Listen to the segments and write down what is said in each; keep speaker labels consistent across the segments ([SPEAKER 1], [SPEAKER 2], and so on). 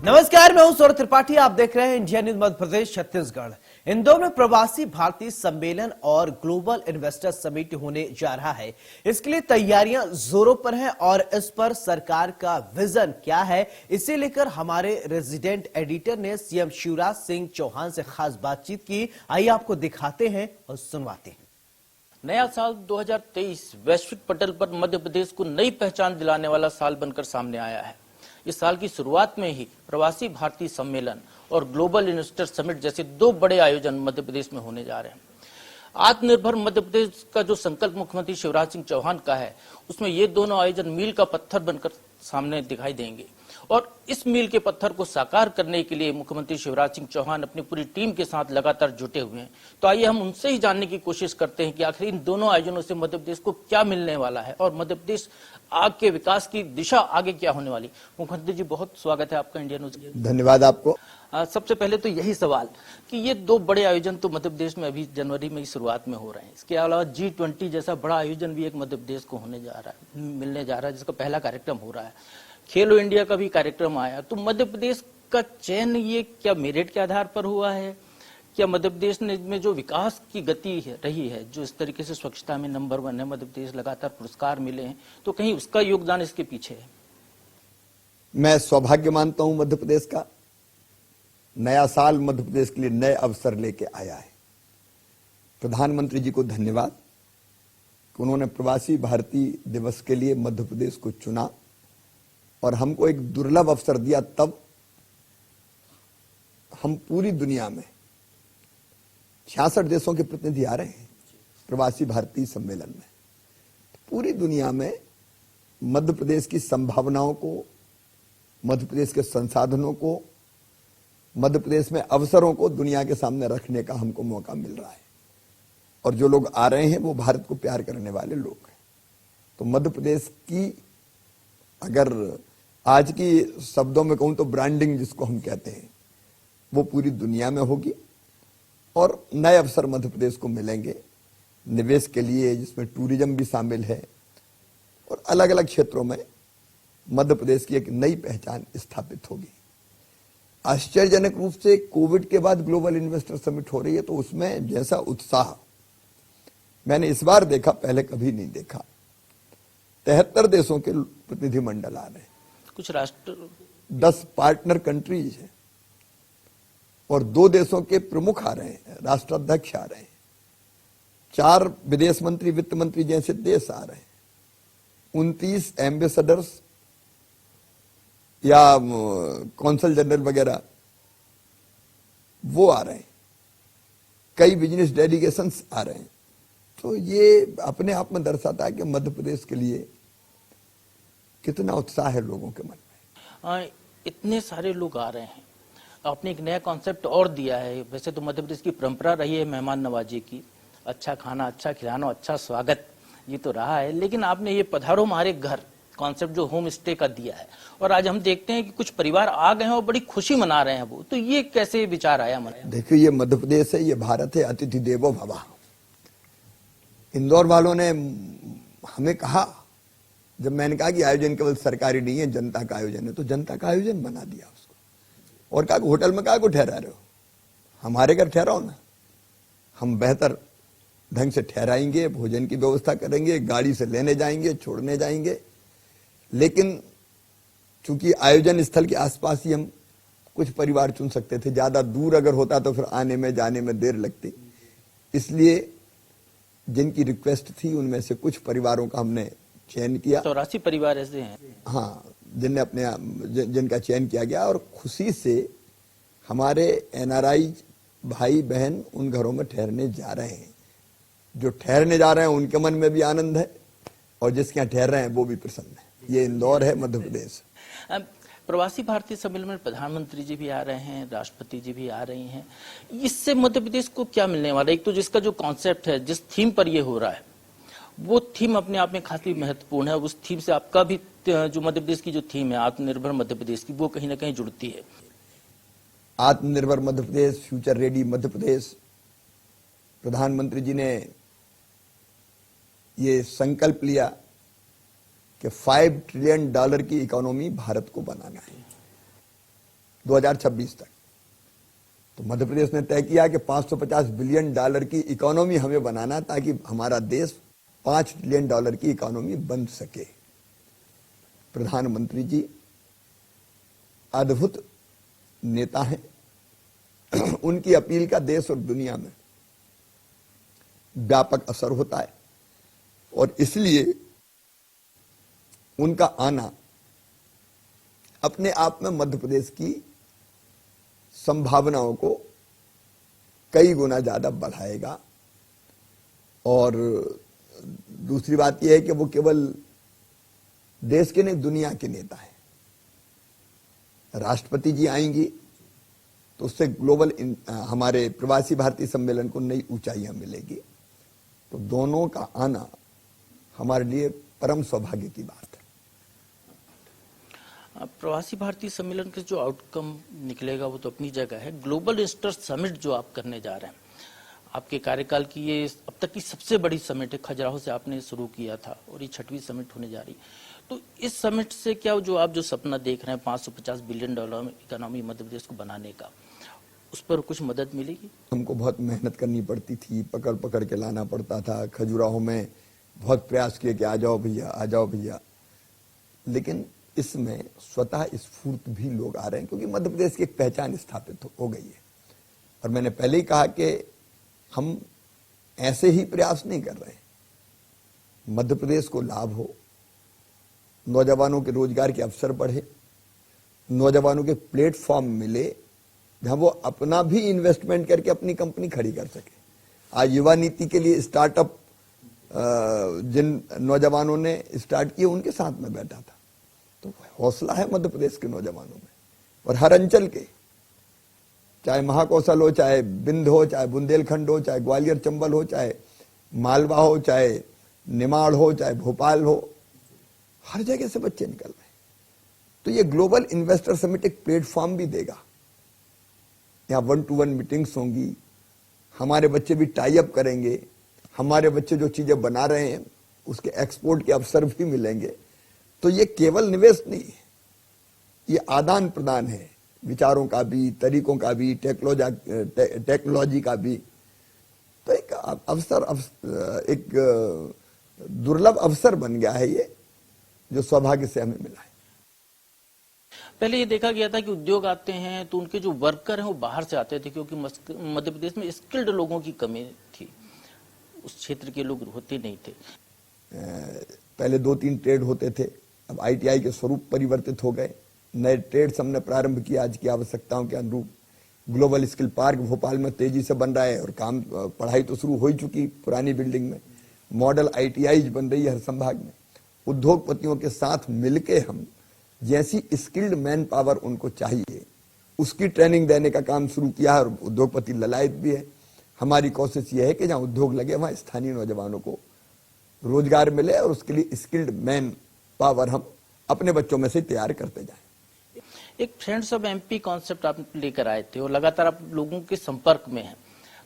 [SPEAKER 1] नमस्कार, मैं हूं सौरभ त्रिपाठी। आप देख रहे हैं इंडिया न्यूज मध्य प्रदेश छत्तीसगढ़। इंदौर में प्रवासी भारतीय सम्मेलन और ग्लोबल इन्वेस्टर समिट होने जा रहा है। इसके लिए तैयारियां जोरों पर हैं और इस पर सरकार का विजन क्या है, इसे लेकर हमारे रेजिडेंट एडिटर ने सीएम शिवराज सिंह चौहान से खास बातचीत की। आइए आपको दिखाते हैं और सुनवाते हैं।
[SPEAKER 2] नया साल 2023 वैश्विक पटल पर मध्य प्रदेश को नई पहचान दिलाने वाला साल बनकर सामने आया है। इस साल की शुरुआत में ही प्रवासी भारतीय सम्मेलन और ग्लोबल इन्वेस्टर समिट जैसे दो बड़े आयोजन मध्य प्रदेश में होने जा रहे हैं। आत्मनिर्भर मध्य प्रदेश का जो संकल्प मुख्यमंत्री शिवराज सिंह चौहान का है, उसमें ये दोनों आयोजन मील का पत्थर बनकर सामने दिखाई देंगे और इस मील के पत्थर को साकार करने के लिए मुख्यमंत्री शिवराज सिंह चौहान अपनी पूरी टीम के साथ लगातार जुटे हुए हैं। तो आइए हम उनसे ही जानने की कोशिश करते हैं कि आखिर इन दोनों आयोजनों से मध्य प्रदेश को क्या मिलने वाला है और मध्य प्रदेश के विकास की दिशा आगे क्या होने वाली। मुख्यमंत्री जी, बहुत स्वागत है आपका इंडिया न्यूज।
[SPEAKER 3] धन्यवाद आपको।
[SPEAKER 2] सबसे पहले तो यही सवाल कि ये दो बड़े आयोजन तो मध्य प्रदेश में अभी जनवरी में ही शुरुआत में हो रहे हैं। इसके अलावा G20 जैसा बड़ा आयोजन भी एक मध्य प्रदेश को होने जा रहा है, मिलने जा रहा है, जिसका पहला कार्यक्रम हो रहा है। खेलो इंडिया का भी कार्यक्रम आया। तो मध्य प्रदेश का चयन ये क्या मेरिट के आधार पर हुआ है? क्या मध्य प्रदेश में जो विकास की गति रही है, जो इस तरीके से स्वच्छता में नंबर 1 है, मध्य प्रदेश लगातार पुरस्कार मिले हैं, तो कहीं उसका योगदान इसके पीछे है?
[SPEAKER 3] मैं सौभाग्य मानता हूं मध्य प्रदेश का। नया साल मध्य प्रदेश के लिए नए अवसर लेके आया है। प्रधानमंत्री जी को धन्यवाद कि उन्होंने प्रवासी भारतीय दिवस के लिए मध्य प्रदेश को चुना और हमको एक दुर्लभ अवसर दिया। तब हम पूरी दुनिया में 66 देशों के प्रतिनिधि आ रहे हैं प्रवासी भारतीय सम्मेलन में। पूरी दुनिया में मध्य प्रदेश की संभावनाओं को, मध्य प्रदेश के संसाधनों को, मध्य प्रदेश में अवसरों को दुनिया के सामने रखने का हमको मौका मिल रहा है। और जो लोग आ रहे हैं वो भारत को प्यार करने वाले लोग हैं। तो मध्य प्रदेश की, अगर आज की शब्दों में कहूं तो ब्रांडिंग जिसको हम कहते हैं, वो पूरी दुनिया में होगी और नए अवसर मध्य प्रदेश को मिलेंगे निवेश के लिए, जिसमें टूरिज्म भी शामिल है और अलग अलग क्षेत्रों में मध्य प्रदेश की एक नई पहचान स्थापित होगी। आश्चर्यजनक रूप से कोविड के बाद ग्लोबल इन्वेस्टर समिट हो रही है, तो उसमें जैसा उत्साह मैंने इस बार देखा, पहले कभी नहीं देखा। 73 देशों के प्रतिनिधिमंडल आ रहे हैं,
[SPEAKER 2] कुछ राष्ट्र,
[SPEAKER 3] 10 पार्टनर कंट्रीज हैं और 2 देशों के प्रमुख आ रहे हैं, राष्ट्राध्यक्ष आ रहे हैं, 4 विदेश मंत्री, वित्त मंत्री जैसे देश आ रहे हैं, 29 एम्बेसडर्स या कौंसल जनरल वगैरह वो आ रहे हैं, कई बिजनेस डेलीगेशंस आ रहे हैं। तो ये अपने आप में दर्शाता है कि मध्य प्रदेश के लिए कितना उत्साह है लोगों के मन में।
[SPEAKER 2] इतने सारे लोग आ रहे हैं, आपने एक नया कॉन्सेप्ट और दिया है। वैसे तो मध्य प्रदेश की परंपरा रही है मेहमान नवाजी की, अच्छा खाना, अच्छा खिलाना, अच्छा स्वागत, ये तो रहा है। लेकिन आपने ये पधारो हमारे घर कॉन्सेप्ट जो होम स्टे का दिया है और आज हम देखते हैं कि कुछ परिवार आ गए हैं और बड़ी खुशी मना रहे हैं। वो तो ये कैसे विचार आया मन?
[SPEAKER 3] देखिए, ये मध्य प्रदेश है, ये भारत है, अतिथि देवो भव। इंदौर वालों ने हमें कहा, जब मैंने कहा कि आयोजन केवल सरकारी नहीं है, जनता का आयोजन है, तो जनता का आयोजन बना दिया उसको और कहा होटल में कहा को ठहरा रहे हो, हमारे घर ठहराओ ना, हम बेहतर ढंग से ठहराएंगे, भोजन की व्यवस्था करेंगे, गाड़ी से लेने जाएंगे, छोड़ने जाएंगे। लेकिन चूंकि आयोजन स्थल के आसपास ही हम कुछ परिवार चुन सकते थे, ज्यादा दूर अगर होता तो फिर आने में जाने में देर लगती। इसलिए जिनकी रिक्वेस्ट थी उनमें से कुछ परिवारों का हमने चयन किया।
[SPEAKER 2] 84 परिवार ऐसे हैं,
[SPEAKER 3] हाँ, जिनका चयन किया गया और खुशी से हमारे NRI भाई बहन उन घरों में ठहरने जा रहे हैं। जो ठहरने जा रहे हैं उनके मन में भी आनंद है और जिसके यहाँ ठहर रहे हैं वो भी प्रसन्न है। ये इंदौर है, मध्य प्रदेश।
[SPEAKER 2] प्रवासी भारतीय सम्मेलन में प्रधानमंत्री जी भी आ रहे हैं, राष्ट्रपति जी भी आ रही हैं। इससे मध्य प्रदेश को क्या मिलने वाला है? एक तो जिसका जो कॉन्सेप्ट है, जिस थीम पर ये हो रहा है, वो थीम अपने आप में काफी महत्वपूर्ण है। उस थीम से आपका भी जो मध्य प्रदेश की जो थीम है आत्मनिर्भर मध्य प्रदेश की, वो कहीं ना कहीं जुड़ती है।
[SPEAKER 3] आत्मनिर्भर मध्य प्रदेश, फ्यूचर रेडी मध्य प्रदेश। प्रधानमंत्री जी ने ये संकल्प लिया कि $5 ट्रिलियन की इकोनॉमी भारत को बनाना है। 2026 तक। तो मध्य प्रदेश ने तय किया कि $550 बिलियन की इकोनॉमी हमें बनाना, ताकि हमारा देश $5 ट्रिलियन की इकोनॉमी बन सके। प्रधानमंत्री जी अद्भुत नेता हैं। उनकी अपील का देश और दुनिया में व्यापक असर होता है, और इसलिए उनका आना अपने आप में मध्य प्रदेश की संभावनाओं को कई गुना ज्यादा बढ़ाएगा। और दूसरी बात यह है कि वो केवल देश के नहीं, दुनिया के नेता हैं। राष्ट्रपति जी आएंगी तो उससे ग्लोबल हमारे प्रवासी भारतीय सम्मेलन को नई ऊंचाइयां मिलेगी। तो दोनों का आना हमारे लिए परम सौभाग्य की बात है।
[SPEAKER 2] प्रवासी भारतीय सम्मेलन के जो आउटकम निकलेगा वो तो अपनी जगह है। ग्लोबल इन्वेस्टर समिट जो आप करने जा रहे हैं, आपके कार्यकाल की ये अब तक की सबसे बड़ी समिट है। खजुराहो से आपने शुरू किया था और ये 6वीं समिट होने जा रही। तो इस समिट से क्या जो आप जो सपना देख रहे हैं $550 बिलियन इकोनॉमी मध्य प्रदेश को बनाने का, उस पर कुछ मदद मिलेगी?
[SPEAKER 3] हमको बहुत मेहनत करनी पड़ती थी, पकड़ पकड़ के लाना पड़ता था। खजुराहो में बहुत प्रयास किए कि आ जाओ भैया, आ जाओ भैया। लेकिन इसमें स्वतः स्फूर्त भी लोग आ रहे हैं, क्योंकि मध्य प्रदेश की एक पहचान स्थापित हो गई है। और मैंने पहले ही कहा कि हम ऐसे ही प्रयास नहीं कर रहे हैं। मध्य प्रदेश को लाभ हो, नौजवानों के रोजगार के अवसर बढ़े, नौजवानों के प्लेटफॉर्म मिले जहां वो अपना भी इन्वेस्टमेंट करके अपनी कंपनी खड़ी कर सके। आज युवा नीति के लिए स्टार्टअप जिन नौजवानों ने स्टार्ट किए, उनके साथ में बैठा था। तो हौसला है मध्य प्रदेश के नौजवानों में, और हर अंचल के, चाहे महाकौशल हो, चाहे बिंद हो, चाहे बुंदेलखंड हो, चाहे ग्वालियर चंबल हो, चाहे मालवा हो, चाहे निमाड़ हो, चाहे भोपाल हो, हर जगह से बच्चे निकल रहे हैं। तो ये ग्लोबल इन्वेस्टर समिट एक प्लेटफॉर्म भी देगा। यहाँ 1-to-1 मीटिंग्स होंगी, हमारे बच्चे भी टाई अप करेंगे, हमारे बच्चे जो चीजें बना रहे हैं उसके एक्सपोर्ट के अवसर भी मिलेंगे। तो ये केवल निवेश नहीं है, ये आदान प्रदान है, विचारों का भी, तरीकों का भी, टेक्नोलॉजी का भी। तो एक अवसर, एक दुर्लभ अवसर बन गया है ये, जो सौभाग्य से हमें मिला है।
[SPEAKER 2] पहले ये देखा गया था कि उद्योग आते हैं तो उनके जो वर्कर हैं वो बाहर से आते थे, क्योंकि मध्य प्रदेश में स्किल्ड लोगों की कमी थी, उस क्षेत्र के लोग होते नहीं थे।
[SPEAKER 3] पहले 2-3 ट्रेड होते थे, अब ITI के स्वरूप परिवर्तित हो गए, नए ट्रेड्स हमने प्रारंभ किया आज की आवश्यकताओं के अनुरूप। ग्लोबल स्किल पार्क भोपाल में तेजी से बन रहा है, और काम, पढ़ाई तो शुरू हो ही चुकी पुरानी बिल्डिंग में। मॉडल ITI बन रही है हर संभाग में। उद्योगपतियों के साथ मिलके हम जैसी स्किल्ड मैन पावर उनको चाहिए, उसकी ट्रेनिंग देने का काम शुरू किया है, और उद्योगपति ललायत भी है। हमारी कोशिश यह है कि जहां उद्योग लगे वहां स्थानीय नौजवानों को रोजगार मिले, और उसके लिए स्किल्ड मैन पावर हम अपने बच्चों में से तैयार करते जाएं।
[SPEAKER 2] एक फ्रेंड्स ऑफ MP कॉन्सेप्ट आप लेकर आए थे और लगातार आप लोगों के संपर्क में हैं।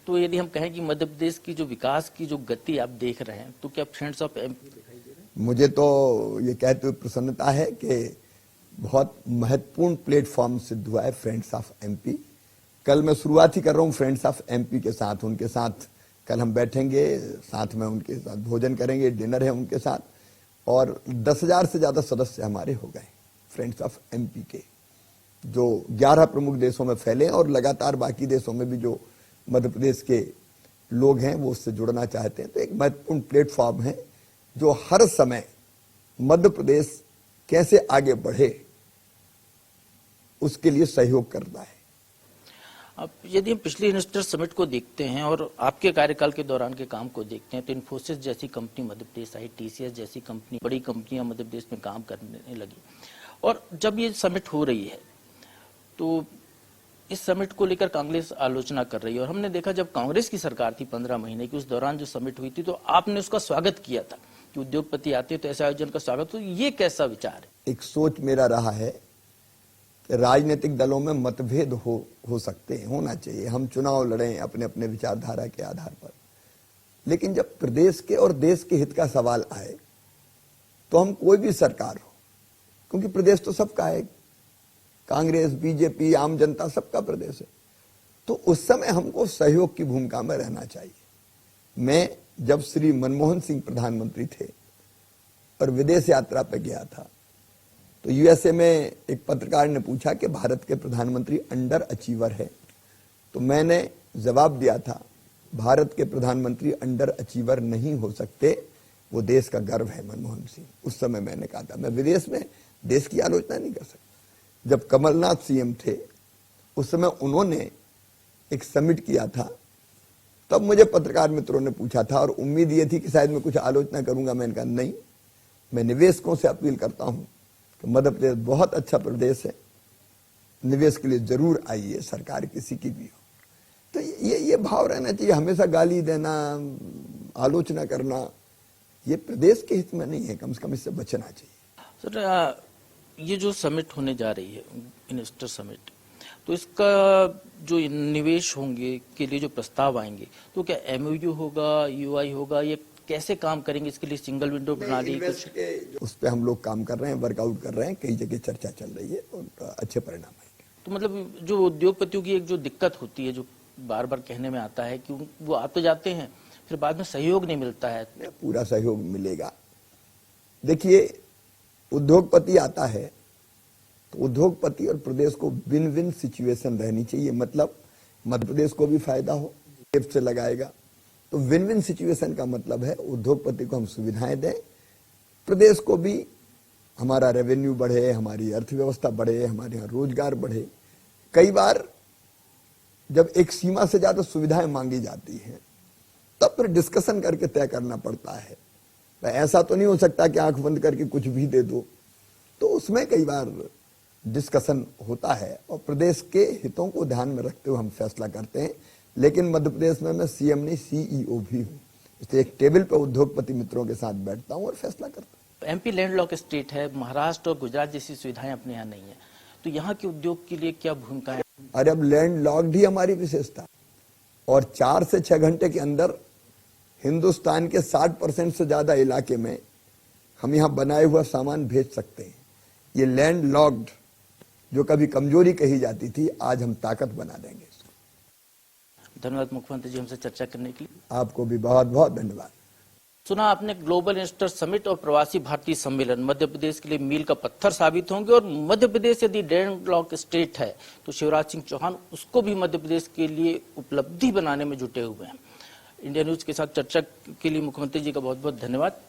[SPEAKER 2] तो यदि हम कहें कि मध्य प्रदेश की जो विकास की जो गति आप देख रहे हैं, तो क्या फ्रेंड्स ऑफ MP दिखाई दे रहे हैं?
[SPEAKER 3] मुझे तो ये कहते हुए प्रसन्नता है कि बहुत महत्वपूर्ण प्लेटफॉर्म सिद्ध हुआ है फ्रेंड्स ऑफ MP। कल मैं शुरुआत ही कर रहा हूँ फ्रेंड्स ऑफ MP के साथ। उनके साथ कल हम बैठेंगे, साथ में उनके साथ भोजन करेंगे, डिनर है उनके साथ, और 10,000 से ज्यादा सदस्य हमारे हो गए फ्रेंड्स ऑफ MP के, जो 11 प्रमुख देशों में फैले हैं, और लगातार बाकी देशों में भी जो मध्य प्रदेश के लोग हैं वो उससे जुड़ना चाहते हैं। तो एक महत्वपूर्ण प्लेटफॉर्म है जो हर समय मध्य प्रदेश कैसे आगे बढ़े उसके लिए सहयोग करता है।
[SPEAKER 2] अब यदि हम पिछले इन्वेस्टर समिट को देखते हैं और आपके कार्यकाल के दौरान के काम को देखते हैं, तो इन्फोसिस जैसी कंपनी मध्य प्रदेश आई, TCS जैसी कंपनी, बड़ी कंपनियां मध्य प्रदेश में काम करने लगी। और जब ये समिट हो रही है तो इस समिट को लेकर कांग्रेस आलोचना कर रही है, और हमने देखा जब कांग्रेस की सरकार थी 15 महीने की, उस दौरान जो समिट हुई थी तो आपने उसका स्वागत किया था कि उद्योगपति आते तो ऐसे आयोजन का स्वागत। तो ये कैसा विचार है?
[SPEAKER 3] एक सोच मेरा रहा है कि राजनीतिक दलों में मतभेद हो सकते हैं, होना चाहिए, हम चुनाव लड़ें अपने अपने विचारधारा के आधार पर, लेकिन जब प्रदेश के और देश के हित का सवाल आए तो हम कोई भी सरकार हो, क्योंकि प्रदेश तो सबका है, कांग्रेस, बीजेपी, आम जनता सबका प्रदेश है। तो उस समय हमको सहयोग की भूमिका में रहना चाहिए। मैं जब श्री मनमोहन सिंह प्रधानमंत्री थे और विदेश यात्रा पे गया था, तो यूएसए में एक पत्रकार ने पूछा कि भारत के प्रधानमंत्री अंडर अचीवर है, तो मैंने जवाब दिया था, भारत के प्रधानमंत्री अंडर अचीवर नहीं हो सकते, वो देश का गर्व है मनमोहन सिंह। उस समय मैंने कहा था, मैं विदेश में देश की आलोचना नहीं कर सकता। जब कमलनाथ सीएम थे, उस समय उन्होंने एक समिट किया था, तब मुझे पत्रकार मित्रों ने पूछा था और उम्मीद ये थी कि शायद मैं कुछ आलोचना करूंगा। मैंने कहा नहीं, मैं निवेशकों से अपील करता हूं कि मध्य प्रदेश बहुत अच्छा प्रदेश है, निवेश के लिए जरूर आइए, सरकार किसी की भी हो। तो ये भाव रहना चाहिए। हमेशा गाली देना, आलोचना करना, ये प्रदेश के हित में नहीं है, कम से कम इससे बचना चाहिए।
[SPEAKER 2] सर, ये जो समिट होने जा रही है, इन्वेस्टर समिट, तो इसका जो निवेश होंगे के लिए जो प्रस्ताव आएंगे, तो क्या एमओयू होगा, यूआई होगा, ये कैसे काम करेंगे? इसके लिए सिंगल विंडो प्रणाली कुछ
[SPEAKER 3] उस पे हम लोग काम कर रहे हैं, वर्कआउट कर रहे हैं, कई जगह चर्चा चल रही है और अच्छे परिणाम आएंगे।
[SPEAKER 2] तो मतलब जो उद्योगपतियों की एक जो दिक्कत होती है, जो बार बार कहने में आता है कि वो आते जाते हैं, फिर बाद में सहयोग नहीं मिलता है।
[SPEAKER 3] पूरा सहयोग मिलेगा। देखिए, उद्योगपति आता है तो उद्योगपति और प्रदेश को विन विन सिचुएशन रहनी चाहिए। मतलब मध्य प्रदेश को भी फायदा हो, जेब से लगाएगा, तो विन विन सिचुएशन का मतलब है उद्योगपति को हम सुविधाएं दें, प्रदेश को भी हमारा रेवेन्यू बढ़े, हमारी अर्थव्यवस्था बढ़े, हमारे यहाँ रोजगार बढ़े। कई बार जब एक सीमा से ज्यादा सुविधाएं मांगी जाती हैं, तब फिर डिस्कशन करके तय करना पड़ता है। ऐसा तो नहीं हो सकता कि आंख बंद करके कुछ भी दे दो, तो उसमें कई बार डिस्कशन होता है और प्रदेश के हितों को ध्यान में रखते हुए हम फैसला करते हैं। लेकिन मध्य प्रदेश में मैं सीएम नहीं, सीईओ भी हूं, इसलिए एक टेबल पर उद्योगपति मित्रों के साथ बैठता हूं और फैसला करता हूं।
[SPEAKER 2] एमपी लैंडलॉक स्टेट है, महाराष्ट्र और गुजरात जैसी सुविधाएं अपने यहाँ नहीं है, तो यहाँ के उद्योग के लिए क्या भूमिका है?
[SPEAKER 3] अरे अब लैंडलॉक्ड ही हमारी विशेषता, और 4 से 6 घंटे के अंदर हिंदुस्तान के 60% से ज्यादा इलाके में हम यहाँ बनाए हुआ सामान भेज सकते हैं। ये लैंडलॉक्ड जो कभी कमजोरी कही जाती थी, आज हम ताकत बना देंगे इसको।
[SPEAKER 2] धन्यवाद मुख्यमंत्री जी हमसे चर्चा करने के लिए।
[SPEAKER 3] आपको भी बहुत बहुत धन्यवाद।
[SPEAKER 2] सुना आपने, ग्लोबल इन्वेस्टर समिट और प्रवासी भारतीय सम्मेलन मध्य प्रदेश के लिए मील का पत्थर साबित होंगे, और मध्य प्रदेश यदि लैंडलॉक स्टेट है तो शिवराज सिंह चौहान उसको भी मध्य प्रदेश के लिए उपलब्धि बनाने में जुटे हुए हैं। इंडिया न्यूज के साथ चर्चा के लिए मुख्यमंत्री जी का बहुत बहुत धन्यवाद।